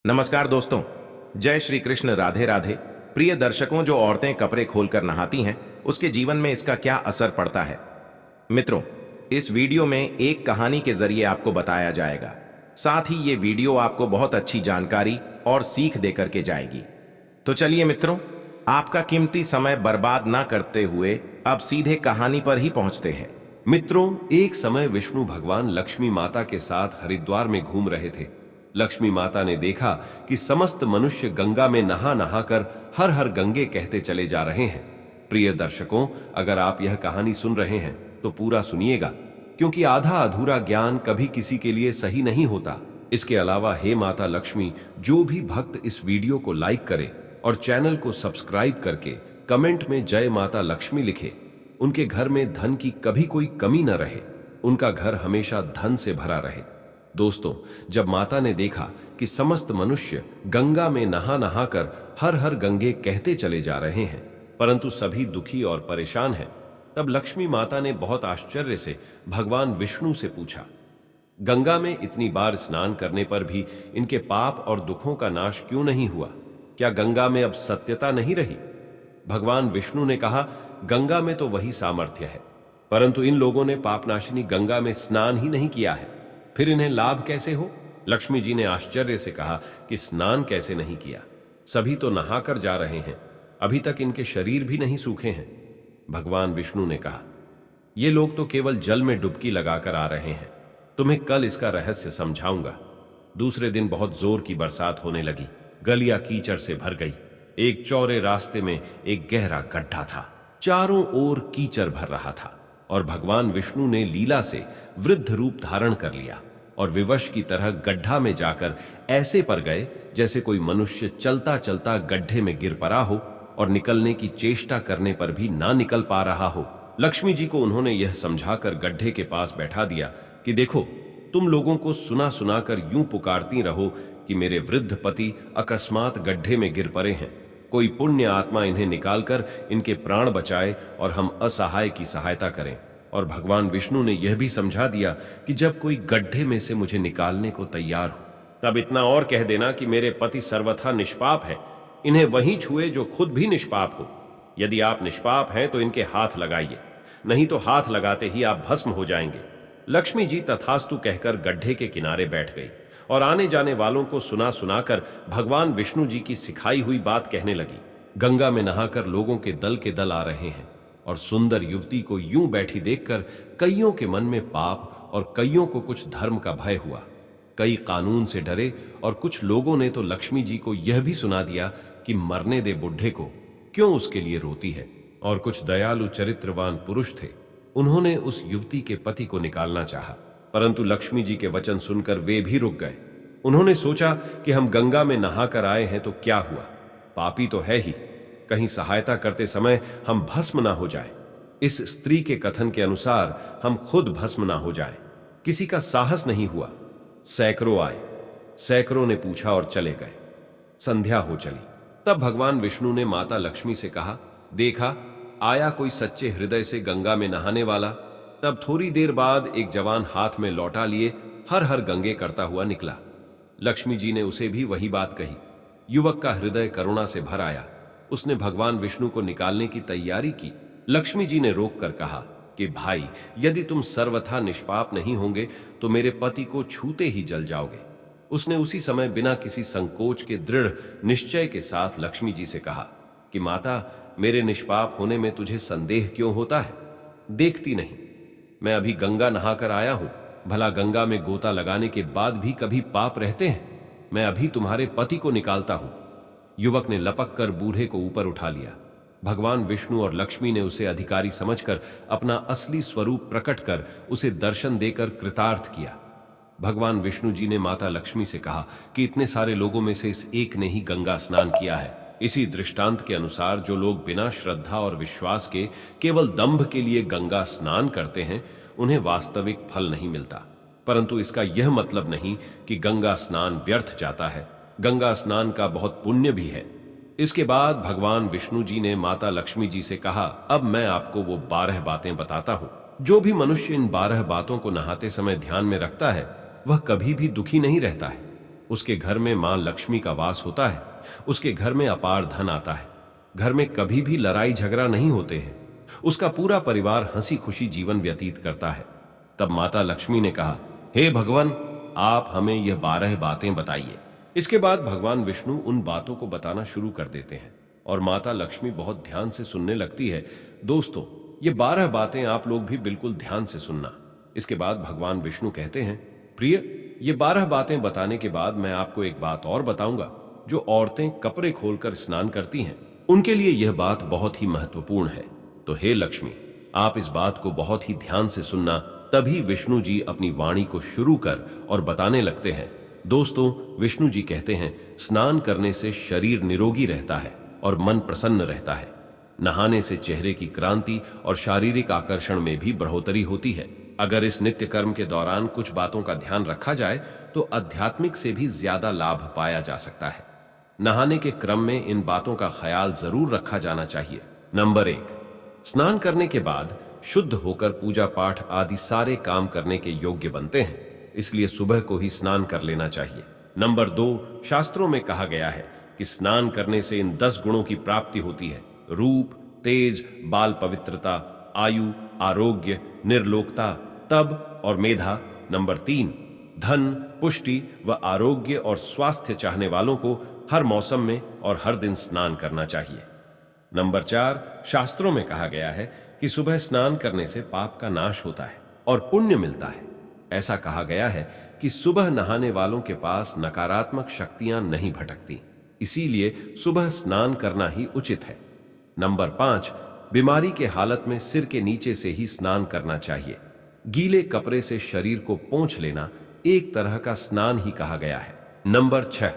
नमस्कार दोस्तों। जय श्री कृष्ण। राधे राधे। प्रिय दर्शकों, जो औरतें कपड़े खोलकर नहाती हैं उसके जीवन में इसका क्या असर पड़ता है। मित्रों, इस वीडियो में एक कहानी के जरिए आपको बताया जाएगा। साथ ही ये वीडियो आपको बहुत अच्छी जानकारी और सीख देकर के जाएगी। तो चलिए मित्रों, आपका कीमती समय बर्बाद ना करते हुए अब सीधे कहानी पर ही पहुंचते हैं। मित्रों, एक समय विष्णु भगवान लक्ष्मी माता के साथ हरिद्वार में घूम रहे थे। लक्ष्मी माता ने देखा कि समस्त मनुष्य गंगा में नहा नहाकर हर हर गंगे कहते चले जा रहे हैं। प्रिय दर्शकों, अगर आप यह कहानी सुन रहे हैं तो पूरा सुनिएगा, क्योंकि आधा अधूरा ज्ञान कभी किसी के लिए सही नहीं होता। इसके अलावा हे माता लक्ष्मी, जो भी भक्त इस वीडियो को लाइक करे और चैनल को सब्सक्राइब करके कमेंट में जय माता लक्ष्मी लिखे, उनके घर में धन की कभी कोई कमी न रहे, उनका घर हमेशा धन से भरा रहे। दोस्तों, जब माता ने देखा कि समस्त मनुष्य गंगा में नहा नहाकर हर हर गंगे कहते चले जा रहे हैं, परंतु सभी दुखी और परेशान हैं, तब लक्ष्मी माता ने बहुत आश्चर्य से भगवान विष्णु से पूछा, गंगा में इतनी बार स्नान करने पर भी इनके पाप और दुखों का नाश क्यों नहीं हुआ? क्या गंगा में अब सत्यता नहीं रही? भगवान विष्णु ने कहा, गंगा में तो वही सामर्थ्य है, परंतु इन लोगों ने पापनाशिनी गंगा में स्नान ही नहीं किया है, फिर इन्हें लाभ कैसे हो? लक्ष्मी जी ने आश्चर्य से कहा कि स्नान कैसे नहीं किया? सभी तो नहाकर जा रहे हैं, अभी तक इनके शरीर भी नहीं सूखे हैं। भगवान विष्णु ने कहा, ये लोग तो केवल जल में डुबकी लगाकर आ रहे हैं, तुम्हें कल इसका रहस्य समझाऊंगा। दूसरे दिन बहुत जोर की बरसात होने लगी, गलियां कीचड़ से भर गई। एक चौड़े रास्ते में एक गहरा गड्ढा था, चारों ओर कीचड़ भर रहा था, और भगवान विष्णु ने लीला से वृद्ध रूप धारण कर लिया और विवश की तरह गड्ढा में जाकर ऐसे पर गए जैसे कोई मनुष्य चलता चलता गड्ढे में गिर पड़ा हो और निकलने की चेष्टा करने पर भी ना निकल पा रहा हो। लक्ष्मी जी को उन्होंने यह समझाकर गड्ढे के पास बैठा दिया कि देखो, तुम लोगों को सुना सुनाकर यूं पुकारती रहो कि मेरे वृद्ध पति अकस्मात गड्ढे में गिर पड़े हैं, कोई पुण्य आत्मा इन्हें निकालकर इनके प्राण बचाए और हम असहाय की सहायता करें। और भगवान विष्णु ने यह भी समझा दिया कि जब कोई गड्ढे में से मुझे निकालने को तैयार हो, तब इतना और कह देना कि मेरे पति सर्वथा निष्पाप है, इन्हें वहीं छुए जो खुद भी निष्पाप हो। यदि आप निष्पाप हैं तो इनके हाथ लगाइए, नहीं तो हाथ लगाते ही आप भस्म हो जाएंगे। लक्ष्मी जी तथास्तु कहकर गड्ढे के किनारे बैठ गई और आने जाने वालों को सुना सुनाकर भगवान विष्णु जी की सिखाई हुई बात कहने लगी। गंगा में नहाकर लोगों के दल आ रहे हैं और सुंदर युवती को यूं बैठी देखकर कईयों के मन में पाप और कईयों को कुछ धर्म का भय हुआ। कई कानून से डरे और कुछ लोगों ने तो लक्ष्मी जी को यह भी सुना दिया कि मरने दे बुढ़े को, क्यों उसके लिए रोती है। और कुछ दयालु चरित्रवान पुरुष थे, उन्होंने उस युवती के पति को निकालना चाहा, परंतु लक्ष्मी जी के वचन सुनकर वे भी रुक गए। उन्होंने सोचा कि हम गंगा में नहाकर आए हैं तो क्या हुआ, पापी तो है ही, कहीं सहायता करते समय हम भस्म ना हो जाएं। इस स्त्री के कथन के अनुसार हम खुद भस्म ना हो जाएं। किसी का साहस नहीं हुआ। सैकड़ों आए, सैकड़ों ने पूछा और चले गए। संध्या हो चली, तब भगवान विष्णु ने माता लक्ष्मी से कहा, देखा, आया कोई सच्चे हृदय से गंगा में नहाने वाला। तब थोड़ी देर बाद एक जवान हाथ में लौटा लिए हर हर गंगे करता हुआ निकला। लक्ष्मी जी ने उसे भी वही बात कही। युवक का हृदय करुणा से भर आया, उसने भगवान विष्णु को निकालने की तैयारी की। लक्ष्मी जी ने रोककर कहा कि भाई, यदि तुम सर्वथा निष्पाप नहीं होंगे तो मेरे पति को छूते ही जल जाओगे। उसने उसी समय बिना किसी संकोच के दृढ़ निश्चय के साथ लक्ष्मी जी से कहा कि माता, मेरे निष्पाप होने में तुझे संदेह क्यों होता है? देखती नहीं, मैं अभी गंगा नहाकर आया हूं। भला गंगा में गोता लगाने के बाद भी कभी पाप रहते हैं? मैं अभी तुम्हारे पति को निकालता हूं। युवक ने लपक कर बूढ़े को ऊपर उठा लिया। भगवान विष्णु और लक्ष्मी ने उसे अधिकारी समझकर अपना असली स्वरूप प्रकट कर उसे दर्शन देकर कृतार्थ किया। भगवान विष्णु जी ने माता लक्ष्मी से कहा कि इतने सारे लोगों में से इस एक ने ही गंगा स्नान किया है। इसी दृष्टांत के अनुसार जो लोग बिना श्रद्धा और विश्वास के केवल दंभ के लिए गंगा स्नान करते हैं, उन्हें वास्तविक फल नहीं मिलता। परंतु इसका यह मतलब नहीं कि गंगा स्नान व्यर्थ जाता है। गंगा स्नान का बहुत पुण्य भी है। इसके बाद भगवान विष्णु जी ने माता लक्ष्मी जी से कहा, अब मैं आपको वो 12 बातें बताता हूं। जो भी मनुष्य इन 12 बातों को नहाते समय ध्यान में रखता है, वह कभी भी दुखी नहीं रहता है। उसके घर में मां लक्ष्मी का वास होता है, उसके घर में अपार धन आता है, घर में कभी भी लड़ाई झगड़ा नहीं होते हैं, उसका पूरा परिवार हंसी खुशी जीवन व्यतीत करता है। तब माता लक्ष्मी ने कहा, हे भगवान, आप हमें यह 12 बातें बताइए। इसके बाद भगवान विष्णु उन बातों को बताना शुरू कर देते हैं और माता लक्ष्मी बहुत ध्यान से सुनने लगती है। दोस्तों, ये 12 बातें आप लोग भी बिल्कुल ध्यान से सुनना। इसके बाद भगवान विष्णु कहते हैं, प्रिय, ये 12 बातें बताने के बाद मैं आपको एक बात और बताऊंगा। जो औरतें कपड़े खोलकर स्नान करती हैं, उनके लिए यह बात बहुत ही महत्वपूर्ण है। तो हे लक्ष्मी, आप इस बात को बहुत ही ध्यान से सुनना। तभी विष्णु जी अपनी वाणी को शुरू कर और बताने लगते हैं। दोस्तों, विष्णु जी कहते हैं, स्नान करने से शरीर निरोगी रहता है और मन प्रसन्न रहता है। नहाने से चेहरे की क्रांति और शारीरिक आकर्षण में भी बढ़ोतरी होती है। अगर इस नित्य कर्म के दौरान कुछ बातों का ध्यान रखा जाए तो आध्यात्मिक से भी ज्यादा लाभ पाया जा सकता है। नहाने के क्रम में इन बातों का ख्याल जरूर रखा जाना चाहिए। नंबर 1, स्नान करने के बाद शुद्ध होकर पूजा पाठ आदि सारे काम करने के योग्य बनते हैं, इसलिए सुबह को ही स्नान कर लेना चाहिए। नंबर 2, शास्त्रों में कहा गया है कि स्नान करने से इन 10 गुणों की प्राप्ति होती है: रूप, तेज, बाल पवित्रता, आयु, आरोग्य, निर्लोकता, तप और मेधा। नंबर 3, धन, पुष्टि व आरोग्य और स्वास्थ्य चाहने वालों को हर मौसम में और हर दिन स्नान करना चाहिए। नंबर 4, शास्त्रों में कहा गया है कि सुबह स्नान करने से पाप का नाश होता है और पुण्य मिलता है। ऐसा कहा गया है कि सुबह नहाने वालों के पास नकारात्मक शक्तियां नहीं भटकती, इसीलिए सुबह स्नान करना ही उचित है। नंबर 5, बीमारी के हालत में सिर के नीचे से ही स्नान करना चाहिए। गीले कपड़े से शरीर को पोंछ लेना एक तरह का स्नान ही कहा गया है। नंबर 6,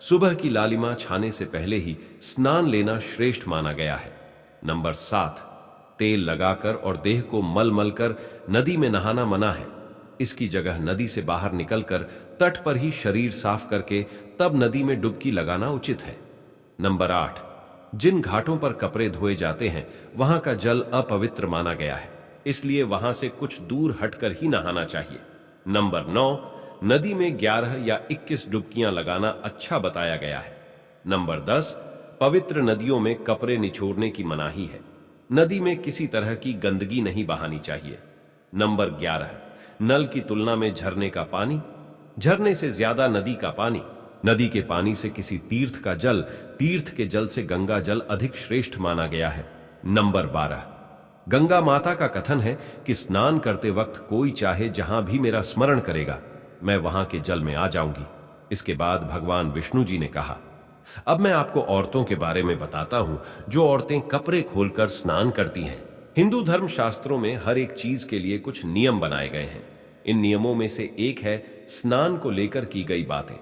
सुबह की लालिमा छाने से पहले ही स्नान लेना श्रेष्ठ माना गया है। नंबर 7, तेल लगाकर और देह को मल मल कर नदी में नहाना मना है। इसकी जगह नदी से बाहर निकलकर तट पर ही शरीर साफ करके तब नदी में डुबकी लगाना उचित है। नंबर 8, जिन घाटों पर कपड़े धोए जाते हैं वहां का जल अपवित्र माना गया है, इसलिए वहां से कुछ दूर हटकर ही नहाना चाहिए। नंबर 9, नदी में 11 या 21 डुबकियां लगाना अच्छा बताया गया है। नंबर 10, पवित्र नदियों में कपड़े निचोड़ने की मनाही है। नदी में किसी तरह की गंदगी नहीं बहानी चाहिए। नंबर 11, नल की तुलना में झरने का पानी, झरने से ज्यादा नदी का पानी, नदी के पानी से किसी तीर्थ का जल, तीर्थ के जल से गंगा जल अधिक श्रेष्ठ माना गया है। नंबर 12, गंगा माता का कथन है कि स्नान करते वक्त कोई चाहे जहां भी मेरा स्मरण करेगा, मैं वहां के जल में आ जाऊंगी। इसके बाद भगवान विष्णु जी ने कहा, अब मैं आपको औरतों के बारे में बताता हूं जो औरतें कपड़े खोलकर स्नान करती हैं। हिंदू धर्म शास्त्रों में हर एक चीज के लिए कुछ नियम बनाए गए हैं। इन नियमों में से एक है स्नान को लेकर की गई बातें।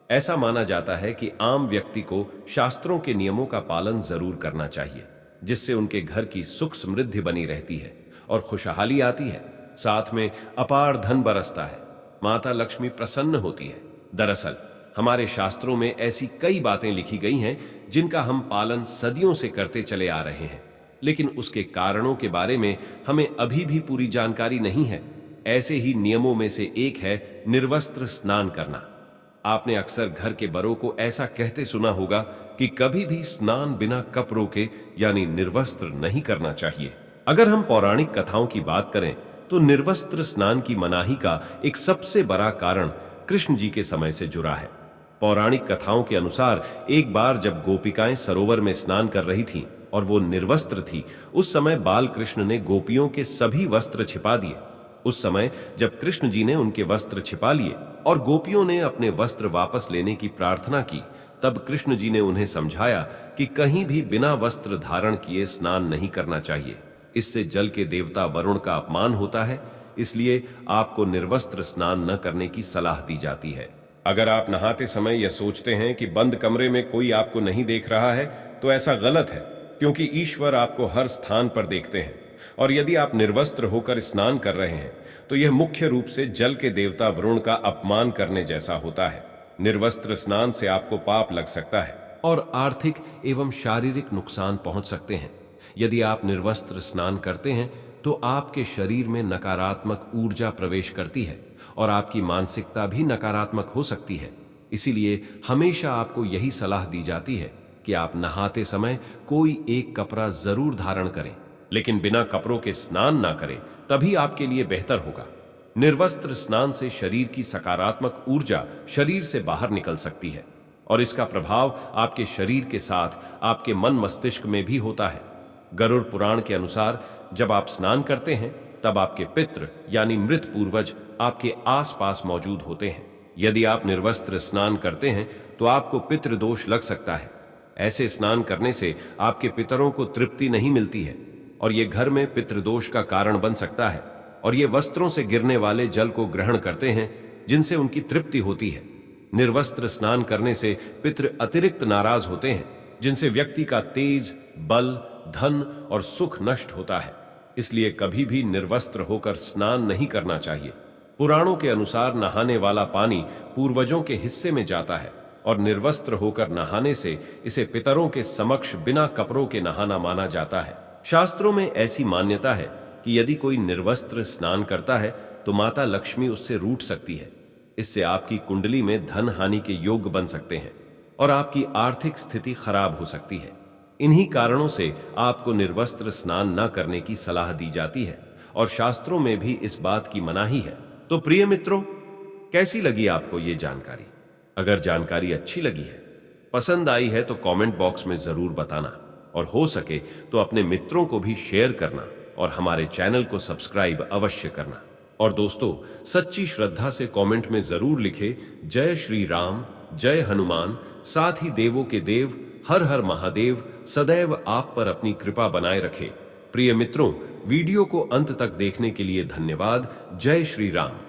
ऐसा माना जाता है कि आम व्यक्ति को शास्त्रों के नियमों का पालन जरूर करना चाहिए, जिससे उनके घर की सुख समृद्धि बनी रहती है और खुशहाली आती है, साथ में अपार धन बरसता है, माता लक्ष्मी प्रसन्न होती है। दरअसल हमारे शास्त्रों में ऐसी कई बातें लिखी गई हैं जिनका हम पालन सदियों से करते चले आ रहे हैं, लेकिन उसके कारणों के बारे में हमें अभी भी पूरी जानकारी नहीं है। ऐसे ही नियमों में से एक है निर्वस्त्र स्नान करना। आपने अक्सर घर के बड़ों को ऐसा कहते सुना होगा कि कभी भी स्नान बिना कपड़ों के यानी निर्वस्त्र नहीं करना चाहिए। अगर हम पौराणिक कथाओं की बात करें तो निर्वस्त्र स्नान की मनाही का एक सबसे बड़ा कारण कृष्ण जी के समय से जुड़ा है। पौराणिक कथाओं के अनुसार एक बार जब गोपिकाएं सरोवर में स्नान कर रही थीं और वो निर्वस्त्र थी, उस समय बाल कृष्ण ने गोपियों के सभी वस्त्र छिपा दिए। उस समय जब कृष्ण जी ने उनके वस्त्र छिपा लिए और गोपियों ने अपने वस्त्र वापस लेने की प्रार्थना की, तब कृष्ण जी ने उन्हें समझाया कि कहीं भी बिना वस्त्र धारण किए स्नान नहीं करना चाहिए। इससे जल के देवता वरुण का अपमान होता है, इसलिए आपको निर्वस्त्र स्नान न करने की सलाह दी जाती है। अगर आप नहाते समय यह सोचते हैं कि बंद कमरे में कोई आपको नहीं देख रहा है, तो ऐसा गलत है, क्योंकि ईश्वर आपको हर स्थान पर देखते हैं। और यदि आप निर्वस्त्र होकर स्नान कर रहे हैं तो यह मुख्य रूप से जल के देवता वरुण का अपमान करने जैसा होता है। निर्वस्त्र स्नान से आपको पाप लग सकता है और आर्थिक एवं शारीरिक नुकसान पहुंच सकते हैं। यदि आप निर्वस्त्र स्नान करते हैं तो आपके शरीर में नकारात्मक ऊर्जा प्रवेश करती है और आपकी मानसिकता भी नकारात्मक हो सकती है। इसीलिए हमेशा आपको यही सलाह दी जाती है कि आप नहाते समय कोई एक कपड़ा जरूर धारण करें, लेकिन बिना कपड़ों के स्नान ना करें, तभी आपके लिए बेहतर होगा। निर्वस्त्र स्नान से शरीर की सकारात्मक ऊर्जा शरीर से बाहर निकल सकती है और इसका प्रभाव आपके शरीर के साथ आपके मन मस्तिष्क में भी होता है। गरुड़ पुराण के अनुसार जब आप स्नान करते हैं तब आपके पितृ यानी मृत पूर्वज आपके आसपास मौजूद होते हैं। यदि आप निर्वस्त्र स्नान करते हैं तो आपको पितृदोष लग सकता है। ऐसे स्नान करने से आपके पितरों को तृप्ति नहीं मिलती है और ये घर में पितृदोष का कारण बन सकता है और ये वस्त्रों से गिरने वाले जल को ग्रहण करते हैं जिनसे उनकी तृप्ति होती है। निर्वस्त्र स्नान करने से पितृ अतिरिक्त नाराज होते हैं जिनसे व्यक्ति का तेज, बल, धन और सुख नष्ट होता है। इसलिए कभी भी निर्वस्त्र होकर स्नान नहीं करना चाहिए। पुराणों के अनुसार नहाने वाला पानी पूर्वजों के हिस्से में जाता है और निर्वस्त्र होकर नहाने से इसे पितरों के समक्ष बिना कपड़ों के नहाना माना जाता है। शास्त्रों में ऐसी मान्यता है कि यदि कोई निर्वस्त्र स्नान करता है तो माता लक्ष्मी उससे रूठ सकती है। इससे आपकी कुंडली में धन हानि के योग बन सकते हैं और आपकी आर्थिक स्थिति खराब हो सकती है। इन्हीं कारणों से आपको निर्वस्त्र स्नान न करने की सलाह दी जाती है और शास्त्रों में भी इस बात की मनाही है। तो प्रिय मित्रों, कैसी लगी आपको ये जानकारी? अगर जानकारी अच्छी लगी है, पसंद आई है तो कमेंट बॉक्स में जरूर बताना और हो सके तो अपने मित्रों को भी शेयर करना और हमारे चैनल को सब्सक्राइब अवश्य करना। और दोस्तों, सच्ची श्रद्धा से कमेंट में जरूर लिखे जय श्री राम, जय हनुमान, साथ ही देवों के देव हर हर महादेव सदैव आप पर अपनी कृपा बनाए रखे। प्रिय मित्रों, वीडियो को अंत तक देखने के लिए धन्यवाद। जय श्री राम।